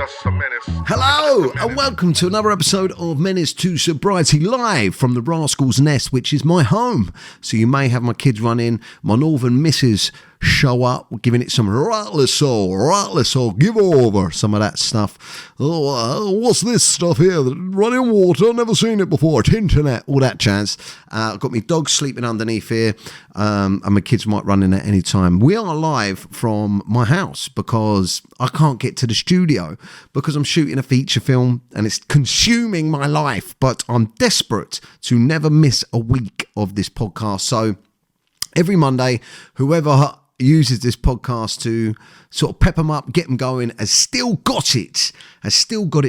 just a menace. Hello and welcome to another episode of Menace to Sobriety live from the Rascal's Nest, which is my home. So you may have my kids run in, my northern missus show up, giving it some rattles or give over, some of that stuff. What's this stuff here? Running water, never seen it before. Internet, all that jazz. I've got my dog sleeping underneath here, and my kids might run in at any time. We are live from my house because I can't get to the studio because I'm shooting a feature film and it's consuming my life, but I'm desperate to never miss a week of this podcast. So every Monday, whoever uses this podcast to sort of pep them up, get them going, has still got it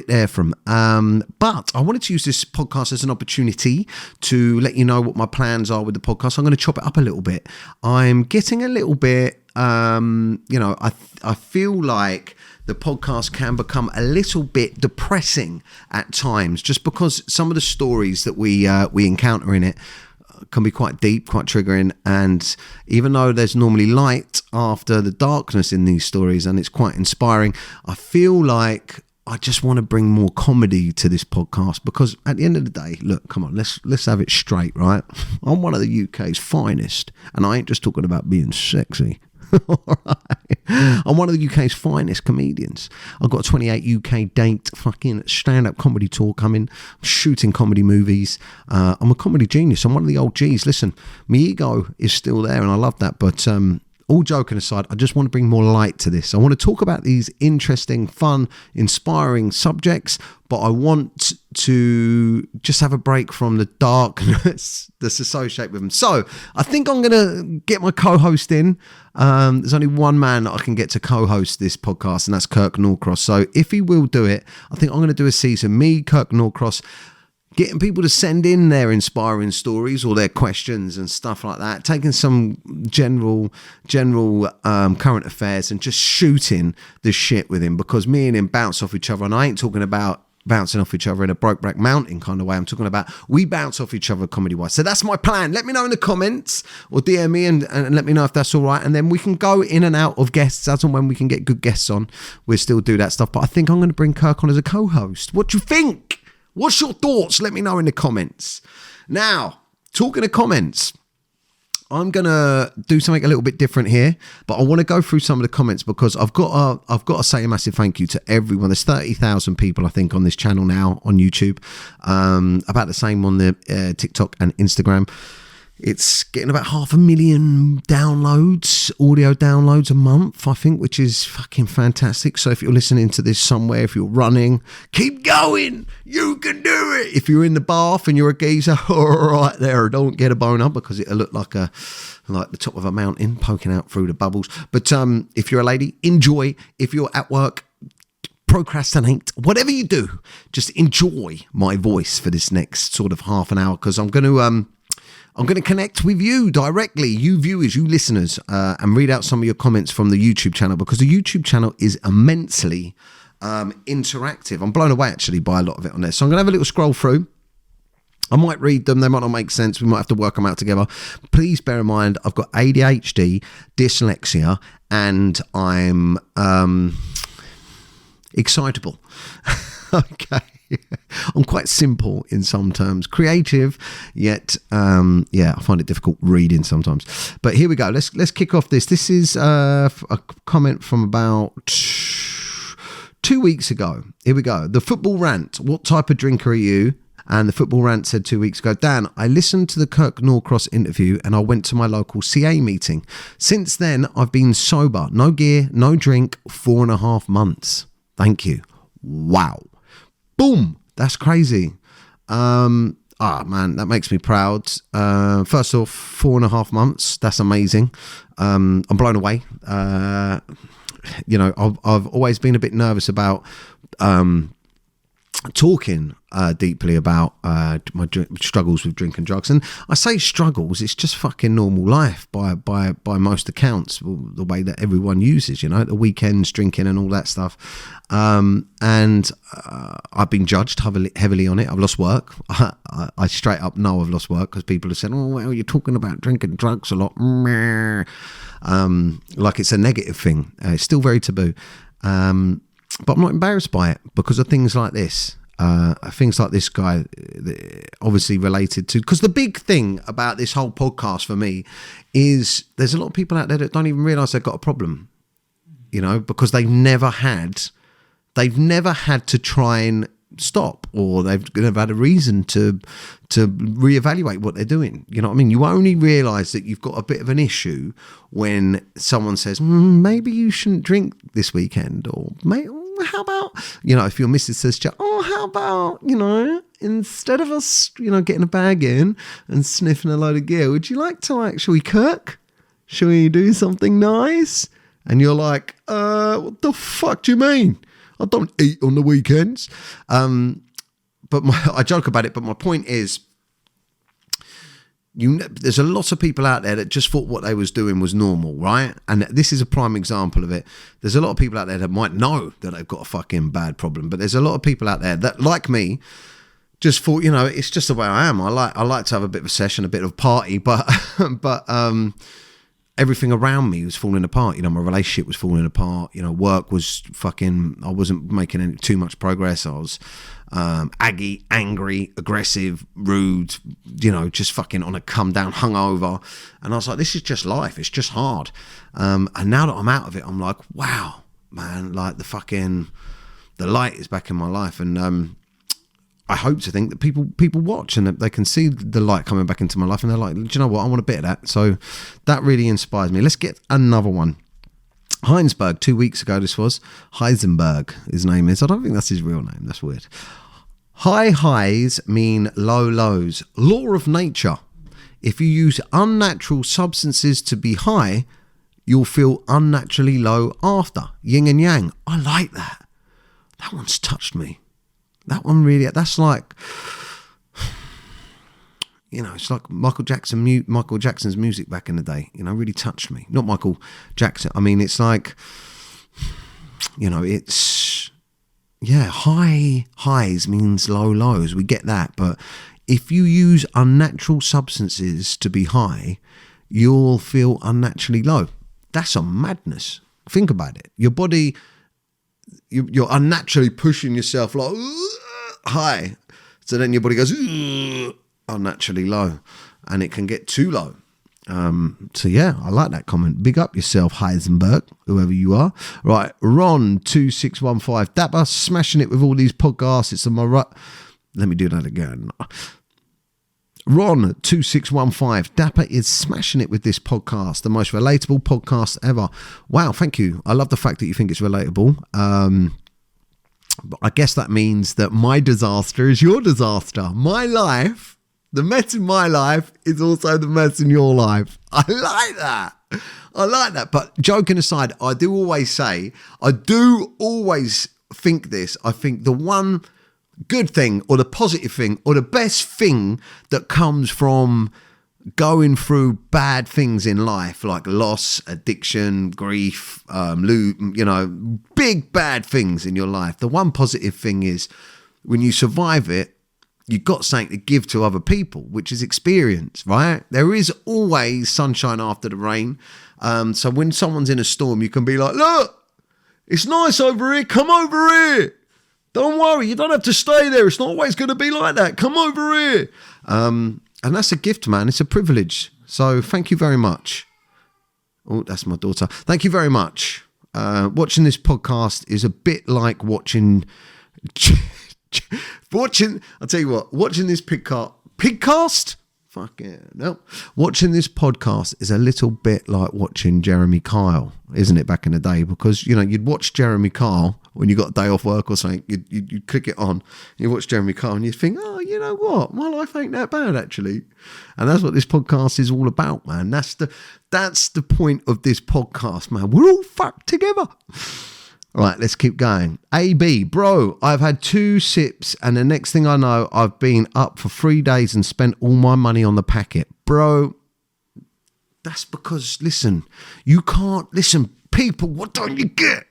there from. But I wanted to use this podcast as an opportunity to let you know what my plans are with the podcast. I'm going to chop it up a little bit. I'm getting a little bit, I feel like the podcast can become a little bit depressing at times, just because some of the stories that we encounter in it can be quite deep, quite triggering, and even though there's normally light after the darkness in these stories and it's quite inspiring, I feel like I just want to bring more comedy to this podcast, because at the end of the day, look, come on, let's have it straight, right? I'm one of the UK's finest, and I ain't just talking about being sexy. Alright. I'm one of the UK's finest comedians. I've got a 28 UK date fucking stand-up comedy tour coming. I'm shooting comedy movies. I'm a comedy genius. I'm one of the old G's. Listen, my ego is still there and I love that, but all joking aside, I just want to bring more light to this. I want to talk about these interesting, fun, inspiring subjects, but I want to just have a break from the darkness that's associated with them. So I think I'm going to get my co-host in. There's only one man that I can get to co-host this podcast, and that's Kirk Norcross. So if he will do it, I think I'm going to do a season, me, Kirk Norcross, getting people to send in their inspiring stories or their questions and stuff like that, taking some general current affairs and just shooting the shit with him, because me and him bounce off each other. And I ain't talking about bouncing off each other in a Brokeback Mountain kind of way. I'm talking about we bounce off each other comedy-wise. So that's my plan. Let me know in the comments or DM me and let me know if that's all right. And then we can go in and out of guests as and when we can get good guests on. We'll still do that stuff. But I think I'm going to bring Kirk on as a co-host. What do you think? What's your thoughts? Let me know in the comments. Now, talking of comments, I'm going to do something a little bit different here, but I want to go through some of the comments because I've got to say a massive thank you to everyone. There's 30,000 people, I think, on this channel now on YouTube, about the same on the TikTok and Instagram. It's getting about 500,000 downloads, audio downloads a month, I think, which is fucking fantastic. So if you're listening to this somewhere, if you're running, keep going. You can do it. If you're in the bath and you're a geezer, all right there, don't get a boner because it'll look like the top of a mountain poking out through the bubbles. But if you're a lady, enjoy. If you're at work, procrastinate, whatever you do, just enjoy my voice for this next sort of half an hour, because I'm going to connect with you directly, you viewers, you listeners, and read out some of your comments from the YouTube channel, because the YouTube channel is immensely interactive. I'm blown away, actually, by a lot of it on there. So I'm going to have a little scroll through. I might read them. They might not make sense. We might have to work them out together. Please bear in mind, I've got ADHD, dyslexia, and I'm excitable. Okay. I'm quite simple in some terms, creative, yet I find it difficult reading sometimes. But here we go. Let's kick off this. This is a comment from about 2 weeks ago. Here we go. The Football Rant. What type of drinker are you? And the Football Rant said 2 weeks ago, Dan, I listened to the Kirk Norcross interview and I went to my local CA meeting. Since then, I've been sober, no gear, no drink, 4.5 months. Thank you. Wow. Boom. That's crazy. Man, that makes me proud. First off, 4.5 months. That's amazing. I'm blown away. I've always been a bit nervous about talking deeply about my struggles with drink and drugs. And I say struggles, it's just fucking normal life by most accounts, the way that everyone uses, the weekends, drinking and all that stuff. And I've been judged heavily on it. I've lost work. I straight up know I've lost work because people have said, oh, well, you're talking about drinking drugs a lot. Like it's a negative thing. It's still very taboo. but I'm not embarrassed by it because of things like this. Things like this guy, obviously related to, because the big thing about this whole podcast for me is there's a lot of people out there that don't even realise they've got a problem, you know, because they've never had to try and stop, or they've never had a reason to reevaluate what they're doing. You know what I mean? You only realise that you've got a bit of an issue when someone says, maybe you shouldn't drink this weekend, or how about, you know, if your missus says, how about, you know, instead of us, you know, getting a bag in and sniffing a load of gear, would you like to, shall we Kirk? Shall we do something nice? And you're like, what the fuck do you mean? I don't eat on the weekends. But I joke about it, but my point is, there's a lot of people out there that just thought what they was doing was normal, right? And this is a prime example of it. There's a lot of people out there that might know that they've got a fucking bad problem, but there's a lot of people out there that, like me, just thought, you know, it's just the way I am. I like to have a bit of a session, a bit of a party, but everything around me was falling apart. You know, my relationship was falling apart. You know, work was fucking, I wasn't making too much progress. I was angry, aggressive, rude, you know, just fucking on a come down, hungover. And I was like, this is just life. It's just hard. And now that I'm out of it, I'm like, wow, man, like the light is back in my life. And I hope to think that people watch and that they can see the light coming back into my life, and they're like, do you know what? I want a bit of that. So that really inspires me. Let's get another one. Heinsberg, 2 weeks ago, this was. Heisenberg, his name is. I don't think that's his real name. That's weird. High highs mean low lows. Law of nature. If you use unnatural substances to be high, you'll feel unnaturally low after. Yin and yang. I like that. That one's touched me. That one really, that's like, you know, it's like Michael Jackson's music back in the day, you know, really touched me. Not Michael Jackson. I mean, it's like, you know, it's, yeah, high highs means low lows. We get that. But if you use unnatural substances to be high, you'll feel unnaturally low. That's a madness. Think about it. Your body, you're unnaturally pushing yourself like high. So then your body goes unnaturally low, and it can get too low. So yeah, I like that comment. Big up yourself, Heisenberg, whoever you are. Right, Ron 2615 Dapper, smashing it with all these podcasts. It's on my right. Let me do that again. Ron 2615 Dapper is smashing it with this podcast, the most relatable podcast ever. Wow, thank you. I love the fact that you think it's relatable. But I guess that means that my disaster is your disaster. My life, the mess in my life is also the mess in your life. I like that. I like that. But joking aside, I do always think this. I think the one good thing, or the positive thing, or the best thing that comes from going through bad things in life, like loss, addiction, grief, you know, big bad things in your life. The one positive thing is when you survive it, you've got something to give to other people, which is experience, right? There is always sunshine after the rain. So when someone's in a storm, you can be like, look, it's nice over here. Come over here. Don't worry. You don't have to stay there. It's not always going to be like that. Come over here. And that's a gift, man. It's a privilege. So thank you very much. Oh, that's my daughter. Thank you very much. Watching this podcast is a bit like watching, I'll tell you what, watching this pigcast? Fuck yeah, no. Watching this podcast is a little bit like watching Jeremy Kyle, isn't it, back in the day? Because, you know, you'd watch Jeremy Kyle when you got a day off work or something, you'd click it on, you watch Jeremy Kyle and you think, oh, you know what, my life ain't that bad actually. And that's what this podcast is all about, man. That's the point of this podcast, man. We're all fucked together. All right, let's keep going. AB, bro, I've had 2 sips and the next thing I know, I've been up for 3 days and spent all my money on the packet. Bro, that's because, listen, you can't, listen, people, what don't you get?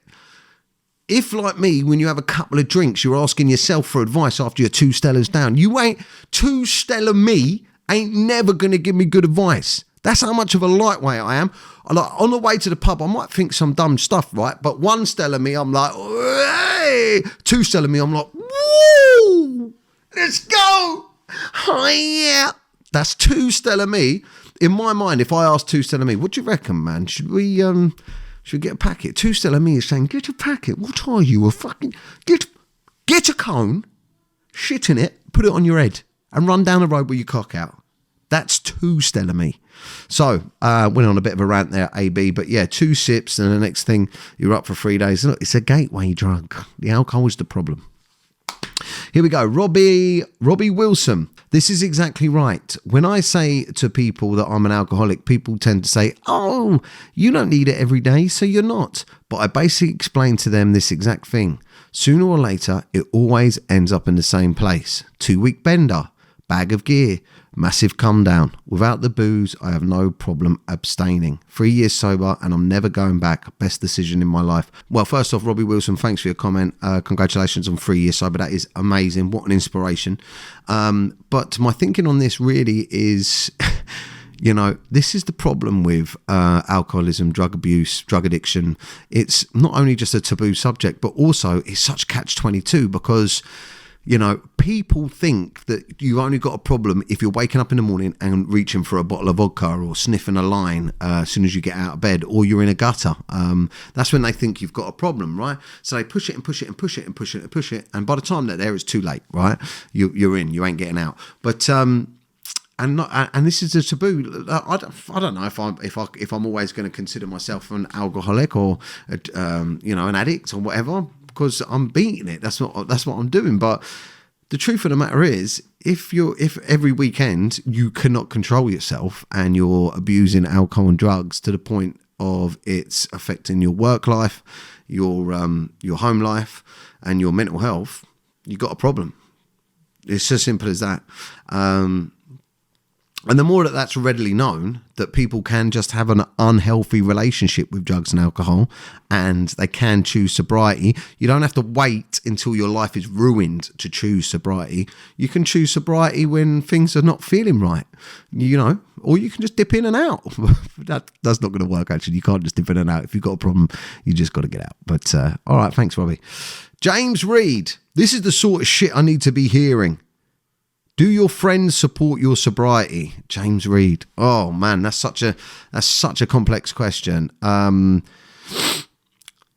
If, like me, when you have a couple of drinks, you're asking yourself for advice after you're 2 Stellas down, you ain't, 2 Stella me ain't never going to give me good advice. That's how much of a lightweight I am. Like, on the way to the pub, I might think some dumb stuff, right? But 1 Stella me, I'm like, Hey, 2 Stella me, I'm like, woo, let's go. Oh, yeah. That's 2 Stella me. In my mind, if I ask 2 Stella me, what do you reckon, man? Should we get a packet? 2 Stella me is saying, get a packet. What are you, a fucking... Get a cone, shit in it, put it on your head, and run down the road with your cock out. That's 2 Stella me. So, went on a bit of a rant there, AB, but yeah, 2 sips, and the next thing, you're up for 3 days. Look, it's a gateway drug. The alcohol is the problem. Here we go. Robbie Wilson. This is exactly right. When I say to people that I'm an alcoholic, people tend to say, oh, you don't need it every day, so you're not. But I basically explain to them this exact thing. Sooner or later, it always ends up in the same place. 2-week bender, bag of gear, massive come down. Without the booze, I have no problem abstaining. 3 years sober and I'm never going back. Best decision in my life. Well, first off, Robbie Wilson, thanks for your comment. Congratulations on 3 years sober. That is amazing. What an inspiration. But my thinking on this really is... You know, this is the problem with alcoholism, drug abuse, drug addiction. It's not only just a taboo subject, but also it's such catch-22 because, you know, people think that you've only got a problem if you're waking up in the morning and reaching for a bottle of vodka or sniffing a line as soon as you get out of bed, or you're in a gutter. That's when they think you've got a problem, right? So they push it and push it and push it and push it and push it. And by the time they're there, it's too late, right? You're in, you ain't getting out. But... And this is a taboo. I don't know if I'm always going to consider myself an alcoholic or an addict or whatever, because I'm beating it. That's what I'm doing. But the truth of the matter is, if every weekend you cannot control yourself and you're abusing alcohol and drugs to the point of it's affecting your work life, your home life, and your mental health, you got a problem. It's as simple as that. And the more that that's readily known, that people can just have an unhealthy relationship with drugs and alcohol, and they can choose sobriety. You don't have to wait until your life is ruined to choose sobriety. You can choose sobriety when things are not feeling right, you know, or you can just dip in and out. That's not going to work, actually. You can't just dip in and out. If you've got a problem, you just got to get out. But all right, thanks, Robbie. James Reed. This is the sort of shit I need to be hearing. Do your friends support your sobriety? James Reed. Oh man, that's such a complex question.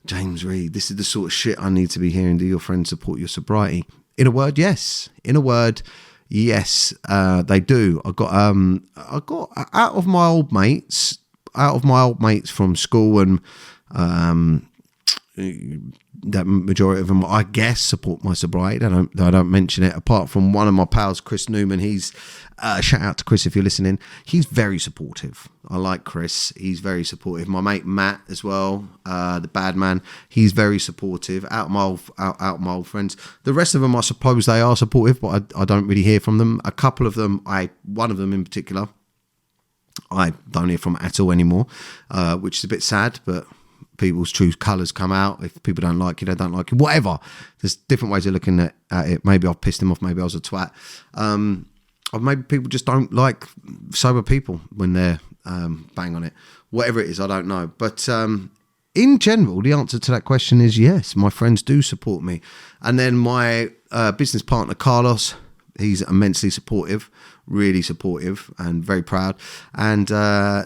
James Reed, this is the sort of shit I need to be hearing. Do your friends support your sobriety? In a word, yes. In a word, yes, they do. I got out of my old mates from school, and that majority of them, I guess, support my sobriety. I don't mention it, apart from one of my pals, Chris Newman. He's shout out to Chris if you're listening. He's very supportive. I like Chris. He's very supportive. My mate Matt as well, the bad man. He's very supportive. Out of my old friends. The rest of them, I suppose they are supportive, but I don't really hear from them. A couple of them, one of them in particular, I don't hear from at all anymore, which is a bit sad, but people's true colours come out. If people don't like you, they don't like you. Whatever. There's different ways of looking at it. Maybe I've pissed them off. Maybe I was a twat. Or maybe people just don't like sober people when they're bang on it. Whatever it is, I don't know. But in general, the answer to that question is yes. My friends do support me. And then my business partner, Carlos, he's immensely supportive, really supportive and very proud. And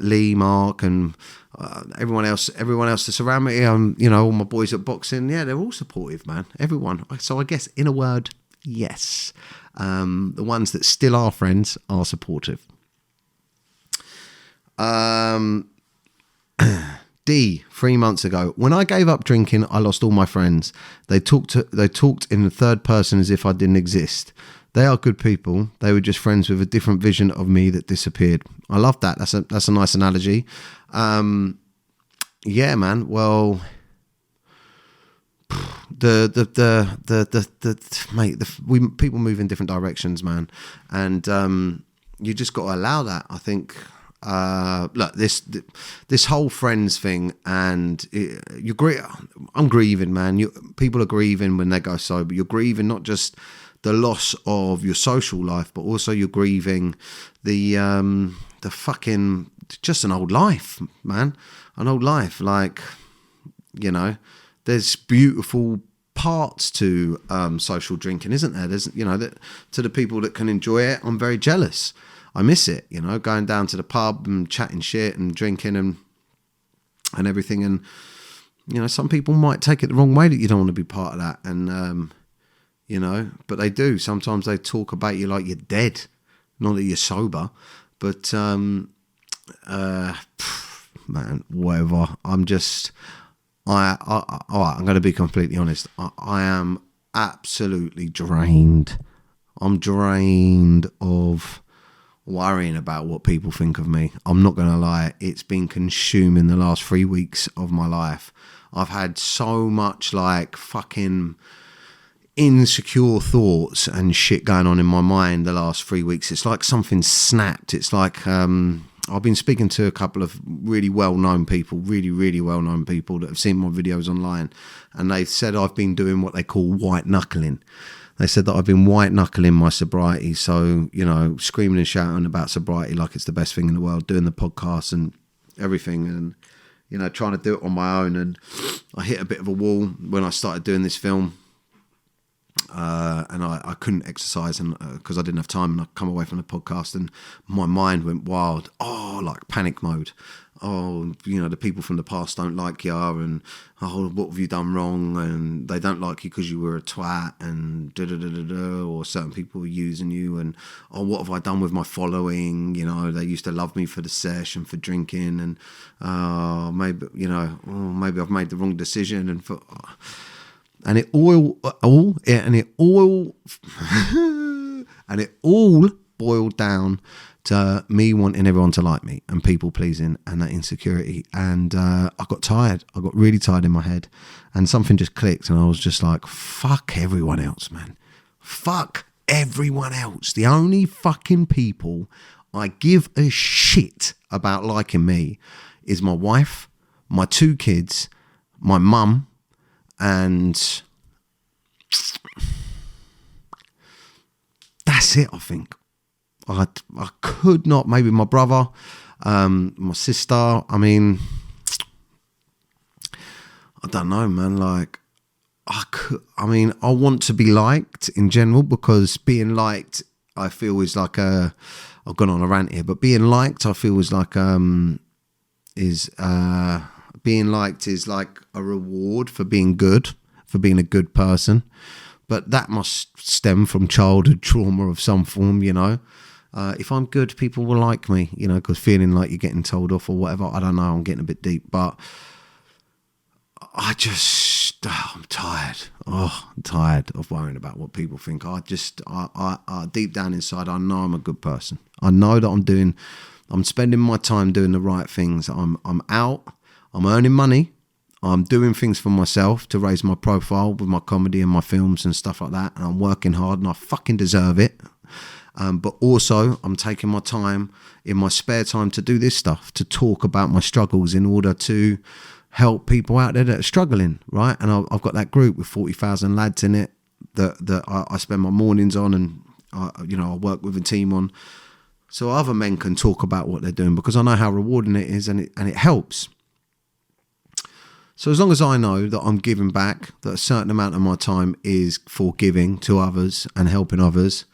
Lee, Mark, and everyone else to surround me, all my boys at boxing, yeah, they're all supportive, man. Everyone. So I guess in a word, yes. The ones that still are friends are supportive. D, 3 months ago, when I gave up drinking, I lost all my friends. They talked in the third person as if I didn't exist. They are good people. They were just friends with a different vision of me that disappeared. I love that. That's a nice analogy. Yeah, man. Well, people move in different directions, man, and you just got to allow that. I think. Look, this whole friends thing, and I'm grieving, man. People are grieving when they go sober. You're grieving not just the loss of your social life, but also you're grieving the fucking just an old life, man. An old life, like, there's beautiful parts to social drinking, isn't there? There's, that to the people that can enjoy it, I'm very jealous. I miss it, going down to the pub and chatting shit and drinking and everything. And, some people might take it the wrong way that you don't want to be part of that. And, but they do. Sometimes they talk about you like you're dead, not that you're sober. But, man, whatever. I'm just, all right, I'm going to be completely honest. I am absolutely drained. I'm drained of worrying about what people think of me. I'm not going to lie. It's been consuming the last 3 weeks of my life. I've had so much like fucking insecure thoughts and shit going on in my mind the last 3 weeks. It's like something snapped. It's like I've been speaking to a couple of really well-known people, really well-known people that have seen my videos online, and they've said I've been doing what they call white knuckling. They said that I've been white knuckling my sobriety, so screaming and shouting about sobriety like it's the best thing in the world, doing the podcast and everything, and trying to do it on my own. And I hit a bit of a wall when I started doing this film. And I couldn't exercise and because I didn't have time, and I come away from the podcast and my mind went wild. Like panic mode. The people from the past don't like you, and what have you done wrong, and they don't like you because you were a twat, and or certain people were using you, and what have I done with my following? They used to love me for the sesh and for drinking, and maybe I've made the wrong decision, and it all boiled down to me wanting everyone to like me and people pleasing and that insecurity. And I got tired. I got really tired in my head, and something just clicked, and I was just like, fuck everyone else, man. Fuck everyone else. The only fucking people I give a shit about liking me is my wife, my 2 kids, my mum, and that's it, I think. I could not, maybe my brother, my sister. I mean, I don't know, man. Like, I want to be liked in general, because being liked, I feel, is like I've gone on a rant here, but being liked, I feel, is like being liked is like a reward for being good, for being a good person. But that must stem from childhood trauma of some form, If I'm good, people will like me, because feeling like you're getting told off or whatever. I don't know, I'm getting a bit deep, but I'm tired. I'm tired of worrying about what people think. I deep down inside, I know I'm a good person. I know that I'm spending my time doing the right things. I'm out, I'm earning money, I'm doing things for myself to raise my profile with my comedy and my films and stuff like that, and I'm working hard, and I fucking deserve it. But also, I'm taking my time in my spare time to do this stuff, to talk about my struggles in order to help people out there that are struggling, right? And I've got that group with 40,000 lads in it that I spend my mornings on, and I work with a team on, so other men can talk about what they're doing, because I know how rewarding it is, and it helps. So as long as I know that I'm giving back, that a certain amount of my time is for giving to others and helping others,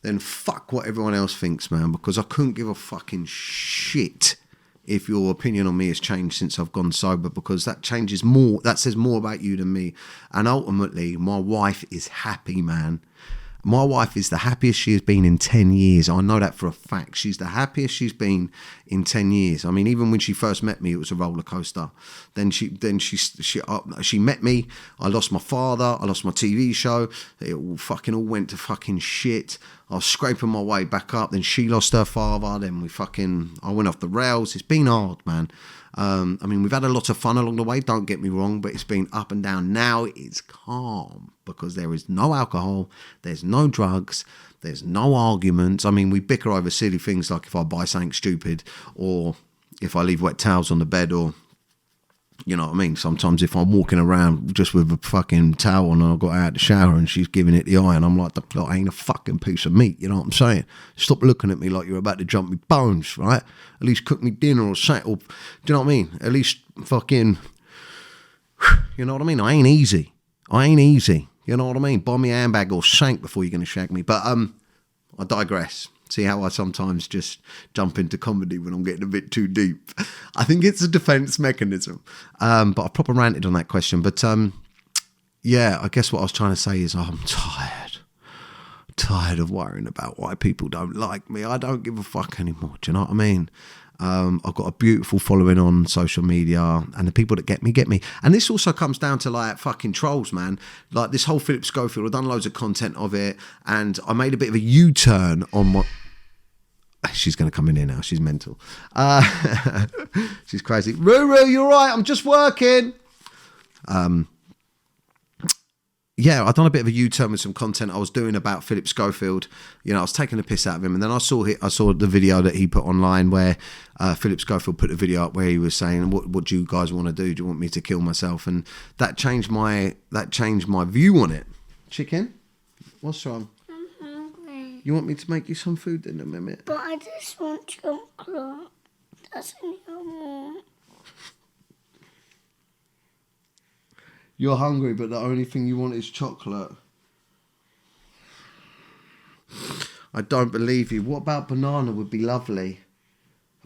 then fuck what everyone else thinks, man, because I couldn't give a fucking shit if your opinion on me has changed since I've gone sober, because that says more about you than me. And ultimately, my wife is happy, man. My wife is the happiest she has been in 10 years. I know that for a fact. She's the happiest she's been in 10 years. I mean, even when she first met me, it was a roller coaster. Then she met me. I lost my father. I lost my TV show. It all went to fucking shit. I was scraping my way back up. Then she lost her father. Then I went off the rails. It's been hard, man. We've had a lot of fun along the way, don't get me wrong, but it's been up and down. Now it's calm because there is no alcohol, there's no drugs, there's no arguments. We bicker over silly things like if I buy something stupid, or if I leave wet towels on the bed, or you know what I mean? Sometimes if I'm walking around just with a fucking towel and I got out of the shower and she's giving it the eye, and I'm like, that ain't a fucking piece of meat, you know what I'm saying? Stop looking at me like you're about to jump me bones, right? At least cook me dinner or something, or, do you know what I mean? At least fucking, you know what I mean? I ain't easy. I ain't easy. You know what I mean? Buy me a handbag or shank before you're going to shag me. But I digress. See how I sometimes just jump into comedy when I'm getting a bit too deep. I think it's a defense mechanism. But I proper ranted on that question. But yeah, I guess what I was trying to say is I'm tired of worrying about why people don't like me. I don't give a fuck anymore. Do you know what I mean? I've got a beautiful following on social media, and the people that get me. And this also comes down to like fucking trolls, man. Like this whole Phillip Schofield, I've done loads of content of it, and I made a bit of a U-turn on my... She's going to come in here now. She's mental. She's crazy. Ruru, you're right. I'm just working. Yeah, I've done a bit of a U-turn with some content I was doing about Phillip Schofield. You know, I was taking the piss out of him, and then I saw the video that he put online where Phillip Schofield put a video up where he was saying, "What do you guys want to do? Do you want me to kill myself?" And that changed my view on it. Chicken, what's wrong? I'm hungry. You want me to make you some food in a minute? But I just want chocolate. That's all I want. You're hungry, but the only thing you want is chocolate. I don't believe you. What about banana would be lovely?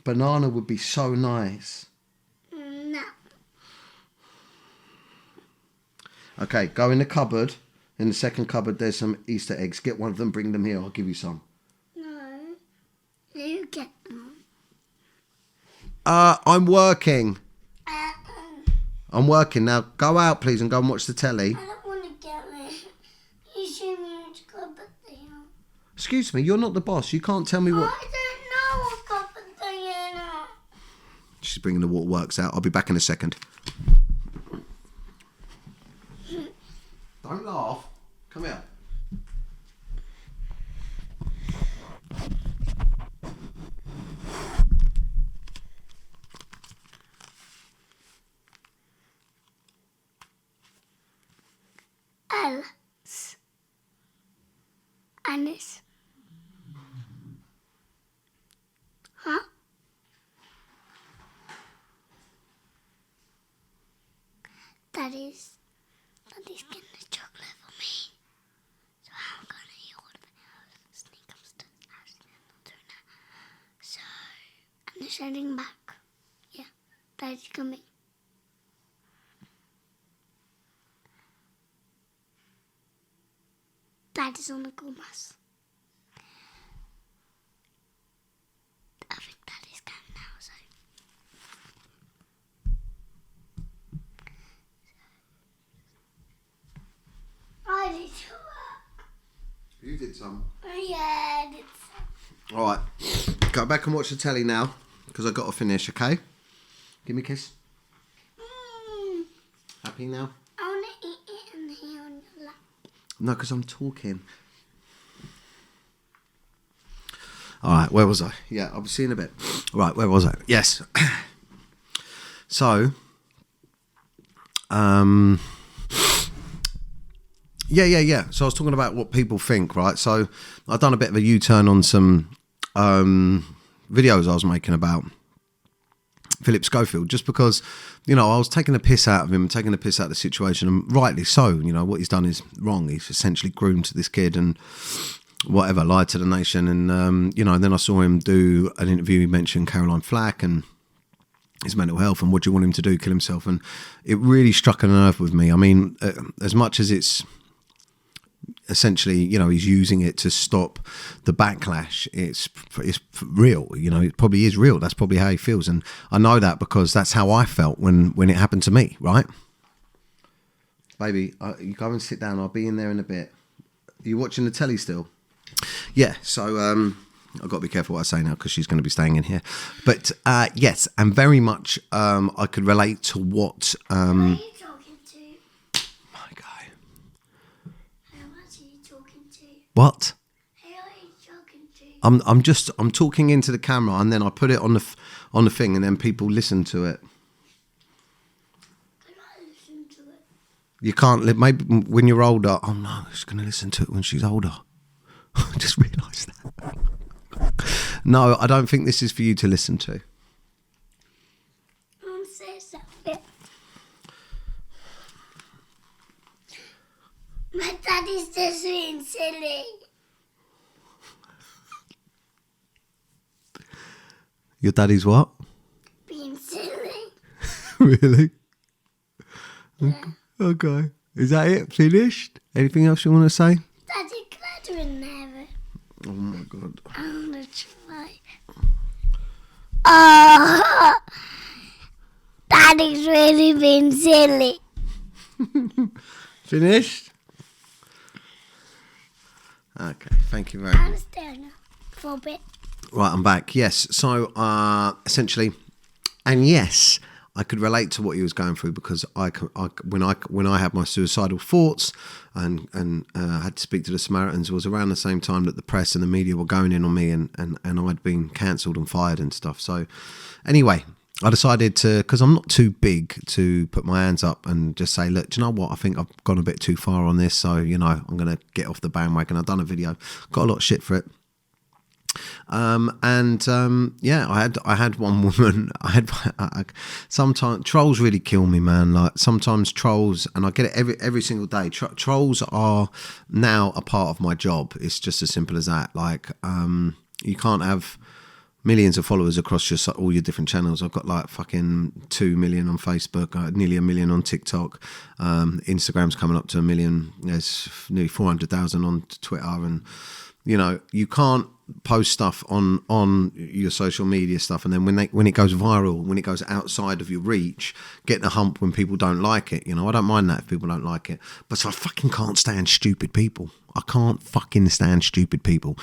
Banana would be so nice. No. Okay, go in the cupboard. In the second cupboard, there's some Easter eggs. Get one of them, bring them here. I'll give you some. No. You get them. I'm working. I'm working now. Go out, please, and go and watch the telly. I don't want to get it. You should me to go back there. Excuse me, you're not the boss. You can't tell me what... I don't know what got there. She's bringing the waterworks out. I'll be back in a second. Don't laugh. Come here. Anis. Huh? Daddy's getting the chocolate for me. So I'm gonna eat all of it. Sneak upstairs. I'm doing that. So I'm just heading back. Yeah, Daddy's coming. Daddy's on the school bus. I think Daddy's coming now, so... I did some work. You did some? Yeah, I did some. All right. Go back and watch the telly now, because I've got to finish, okay? Give me a kiss. Happy now? I want to eat it in here on your lap. No, because I'm talking. All right, where was I? Yeah, I'll be seeing a bit. All right, where was I? Yes. So, yeah. So I was talking about what people think, right? So I've done a bit of a U-turn on some videos I was making about Phillip Schofield, just because, you know, I was taking a piss out of him, taking a piss out of the situation, and rightly so. You know, what he's done is wrong. He's essentially groomed this kid and whatever, lied to the nation. And, you know, then I saw him do an interview. He mentioned Caroline Flack and his mental health and what do you want him to do, kill himself. And it really struck a nerve with me. I mean, as much as it's essentially, you know, he's using it to stop the backlash, it's real. You know, it probably is real. That's probably how he feels, and I know that because that's how I felt when it happened to me, right? Baby, you go and sit down. I'll be in there in a bit. Are you watching the telly still? Yeah, so I've got to be careful what I say now because she's going to be staying in here. But yes, and very much I could relate to what... Who are you talking to? My guy. Who are you talking to? What? Who are you talking to? I'm talking into the camera, and then I put it on the thing, and then people listen to it. Can I listen to it? You can't. Maybe when you're older. Oh no, she's going to listen to it when she's older. I just realised that. No, I don't think this is for you to listen to. Say something. Daddy's just being silly. Your daddy's what? Being silly. Really? Yeah. Okay. Is that it? Finished? Anything else you want to say? Daddy glitter in there. Oh my God. I'm gonna try. Oh, Daddy's really being silly. Finished? Okay, thank you very much. I'm still now for a bit. Right, I'm back. Yes. So, essentially, and yes, I could relate to what he was going through because when I had my suicidal thoughts and had to speak to the Samaritans, it was around the same time that the press and the media were going in on me and I'd been cancelled and fired and stuff. So, anyway, I decided to, because I'm not too big to put my hands up and just say, look, do you know what? I think I've gone a bit too far on this. So, you know, I'm going to get off the bandwagon. I've done a video, got a lot of shit for it. Yeah, I had one woman. Sometimes trolls really kill me, man. Like sometimes trolls, and I get it every single day. Trolls are now a part of my job. It's just as simple as that. Like, you can't have millions of followers across all your different channels. I've got like fucking 2 million on Facebook, nearly 1 million on TikTok. Instagram's coming up to 1 million. There's nearly 400,000 on Twitter, and you know, you can't post stuff on your social media stuff and then when it goes viral, when it goes outside of your reach, getting a hump when people don't like it. You know, I don't mind that if people don't like it, but I fucking can't stand stupid people. I can't fucking stand stupid people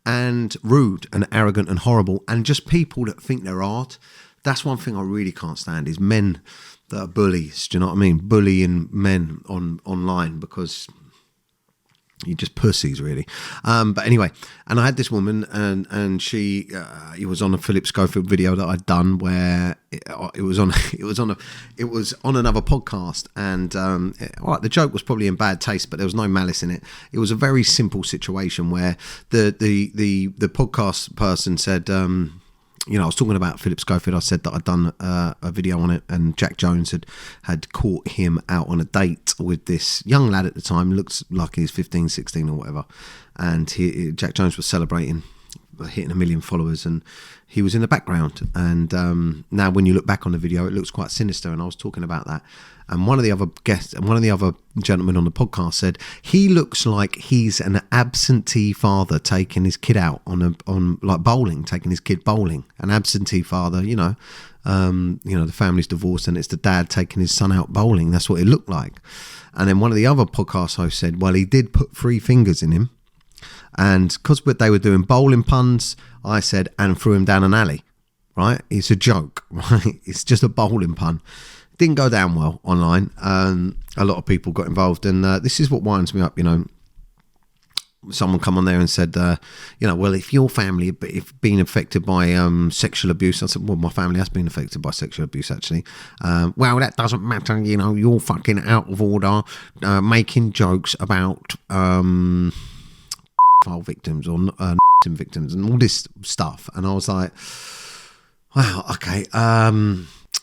and rude and arrogant and horrible and just people that think they're art. That's one thing I really can't stand is men that are bullies. Do you know what I mean? Bullying men online because you're just pussies, really. But anyway, and I had this woman, and she, it was on a Phillip Schofield video that I'd done where it was on another podcast, and all right, the joke was probably in bad taste, but there was no malice in it. It was a very simple situation where the podcast person said, you know, I was talking about Phillip Schofield. I said that I'd done a video on it, and Jack Jones had caught him out on a date with this young lad at the time. Looks like he's 15, 16 or whatever. And Jack Jones was celebrating hitting 1 million followers, and he was in the background. And now when you look back on the video, it looks quite sinister. And I was talking about that. And one of the other guests, one of the other gentlemen on the podcast said he looks like he's an absentee father taking his kid out on like bowling, taking his kid bowling. An absentee father, you know, the family's divorced and it's the dad taking his son out bowling. That's what it looked like. And then one of the other podcast hosts said, well, he did put 3 fingers in him. And because they were doing bowling puns, I said, and threw him down an alley, right? It's a joke, right? It's just a bowling pun. Didn't go down well online. A lot of people got involved, and this is what winds me up, you know. Someone come on there and said, you know, well, if your family if been affected by sexual abuse, I said, well, my family has been affected by sexual abuse, actually. Well, that doesn't matter, you know, you're fucking out of order, making jokes about victims or victims and all this stuff. And I was like, wow, okay.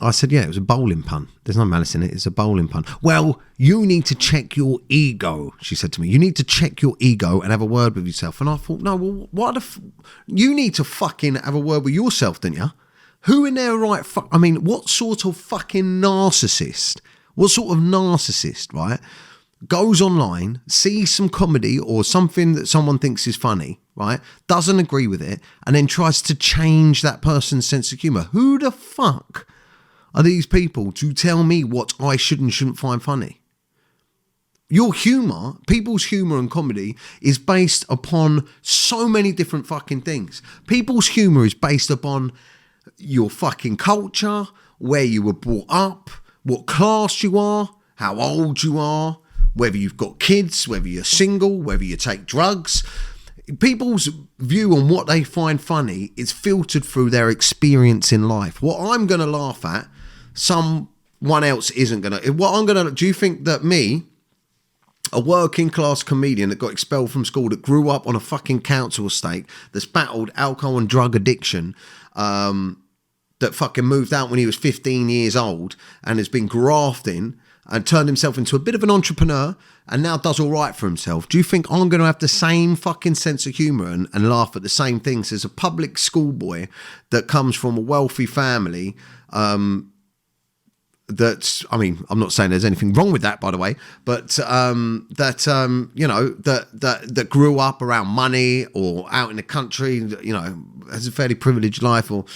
I said, yeah, it was a bowling pun. There's no malice in it. It's a bowling pun. Well, you need to check your ego, she said to me. You need to check your ego and have a word with yourself. And I thought, no, well, you need to fucking have a word with yourself, didn't you? Who in their right I mean, what sort of fucking narcissist, right, goes online, sees some comedy or something that someone thinks is funny, right, doesn't agree with it, and then tries to change that person's sense of humour? Who the fuck are these people to tell me what I should and shouldn't find funny? Your humour, people's humour and comedy is based upon so many different fucking things. People's humour is based upon your fucking culture, where you were brought up, what class you are, how old you are, whether you've got kids, whether you're single, whether you take drugs. People's view on what they find funny is filtered through their experience in life. What I'm going to laugh at, someone else isn't going to. Do you think that me, a working class comedian that got expelled from school, that grew up on a fucking council estate, that's battled alcohol and drug addiction, that fucking moved out when he was 15 years old and has been grafting, and turned himself into a bit of an entrepreneur and now does all right for himself, do you think I'm going to have the same fucking sense of humour and laugh at the same things as a public schoolboy that comes from a wealthy family? That's, I mean, I'm not saying there's anything wrong with that, by the way, but that grew up around money or out in the country, you know, has a fairly privileged life or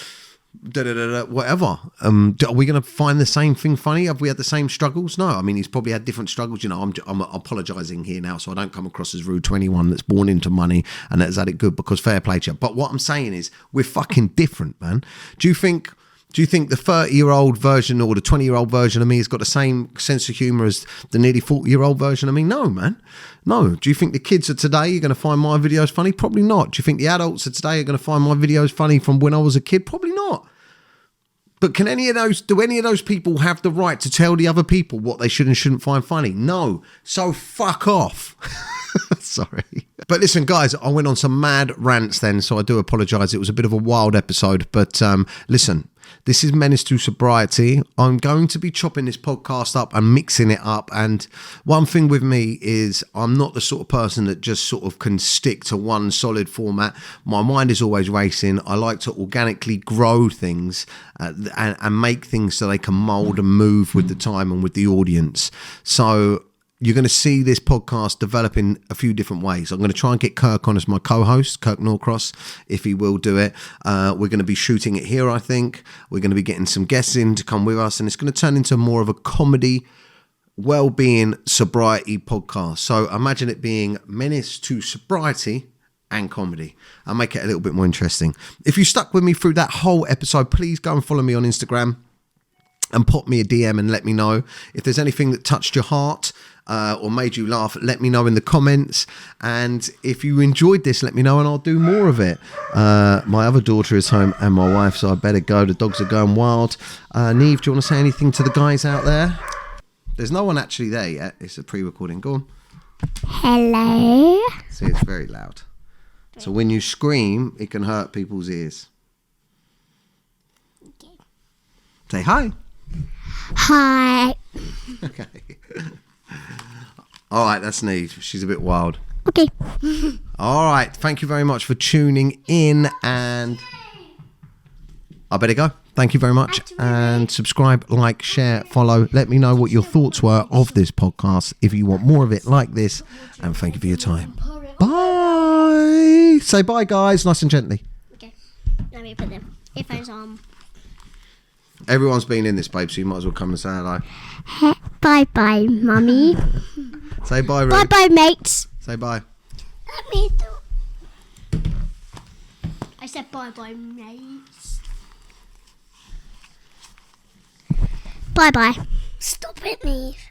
whatever. Are we going to find the same thing funny? Have we had the same struggles? No. I mean, he's probably had different struggles. You know, I'm apologising here now, so I don't come across as rude to anyone that's born into money and has had it good, because fair play to you. But what I'm saying is, we're fucking different, man. Do you think the 30-year-old version or the 20-year-old version of me has got the same sense of humour as the nearly 40-year-old version of me? No, man. No. Do you think the kids of today are going to find my videos funny? Probably not. Do you think the adults of today are going to find my videos funny from when I was a kid? Probably not. But do any of those people have the right to tell the other people what they should and shouldn't find funny? No. So fuck off. Sorry. But listen, guys, I went on some mad rants then, so I do apologise. It was a bit of a wild episode. But listen, this is Menace to Sobriety. I'm going to be chopping this podcast up and mixing it up. And one thing with me is I'm not the sort of person that just sort of can stick to one solid format. My mind is always racing. I like to organically grow things and make things so they can mould and move with the time and with the audience. So you're going to see this podcast develop in a few different ways. I'm going to try and get Kirk on as my co-host, Kirk Norcross, if he will do it. We're going to be shooting it here, I think. We're going to be getting some guests in to come with us, and it's going to turn into more of a comedy, well-being, sobriety podcast. So imagine it being Menace to Sobriety and comedy. I'll make it a little bit more interesting. If you stuck with me through that whole episode, please go and follow me on Instagram and pop me a DM and let me know. If there's anything that touched your heart or made you laugh, let me know in the comments. And if you enjoyed this, let me know and I'll do more of it. My other daughter is home and my wife, so I better go. The dogs are going wild. Neve, do you want to say anything to the guys out there? There's no one actually there yet. It's a pre-recording. Go on. Hello. See, it's very loud. So when you scream, it can hurt people's ears. Okay. Say hi. Hi. Okay. All right, that's Neve. She's a bit wild. Okay. All right. Thank you very much for tuning in, and I better go. Thank you very much. And subscribe, like, share, follow. Let me know what your thoughts were of this podcast, if you want more of it like this. And thank you for your time. Bye. Say bye, guys, nice and gently. Okay. Let me put the earphones on. Everyone's been in this, babe, so you might as well come and say hello. Bye-bye, Mummy. Say bye, Ruth. Bye-bye, mates. Say bye. Let me do. I said bye-bye, mates. Bye-bye. Stop it, Neve.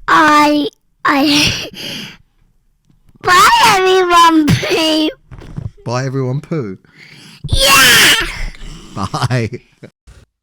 Bye, everyone, poo. Bye, everyone, poo. Yeah! Bye.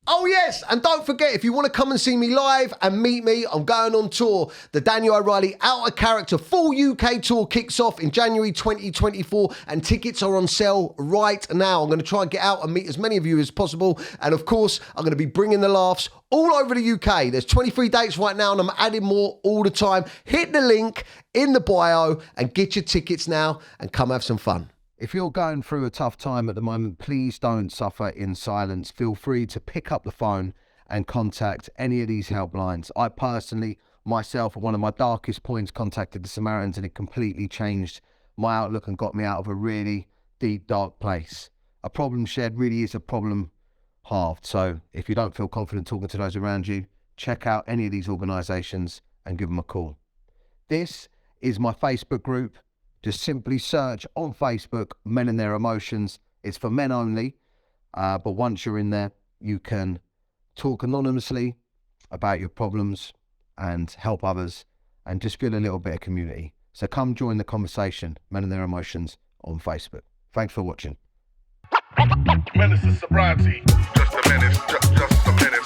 Oh yes, and don't forget, if you want to come and see me live and meet me, I'm going on tour. The Daniel O'Reilly Out of Character full UK tour kicks off in January 2024, and tickets are on sale right now. I'm going to try and get out and meet as many of you as possible, and of course, I'm going to be bringing the laughs all over the UK. There's 23 dates right now, and I'm adding more all the time. Hit the link in the bio and get your tickets now and come have some fun. If you're going through a tough time at the moment, please don't suffer in silence. Feel free to pick up the phone and contact any of these helplines. I personally, myself, at one of my darkest points, contacted the Samaritans, and it completely changed my outlook and got me out of a really deep, dark place. A problem shared really is a problem halved. So if you don't feel confident talking to those around you, check out any of these organisations and give them a call. This is my Facebook group. Just simply search on Facebook, Men and Their Emotions. It's for men only, but once you're in there, you can talk anonymously about your problems and help others and just feel a little bit of community. So come join the conversation, Men and Their Emotions, on Facebook. Thanks for watching. Menace to sobriety. Just a menace, just a minute.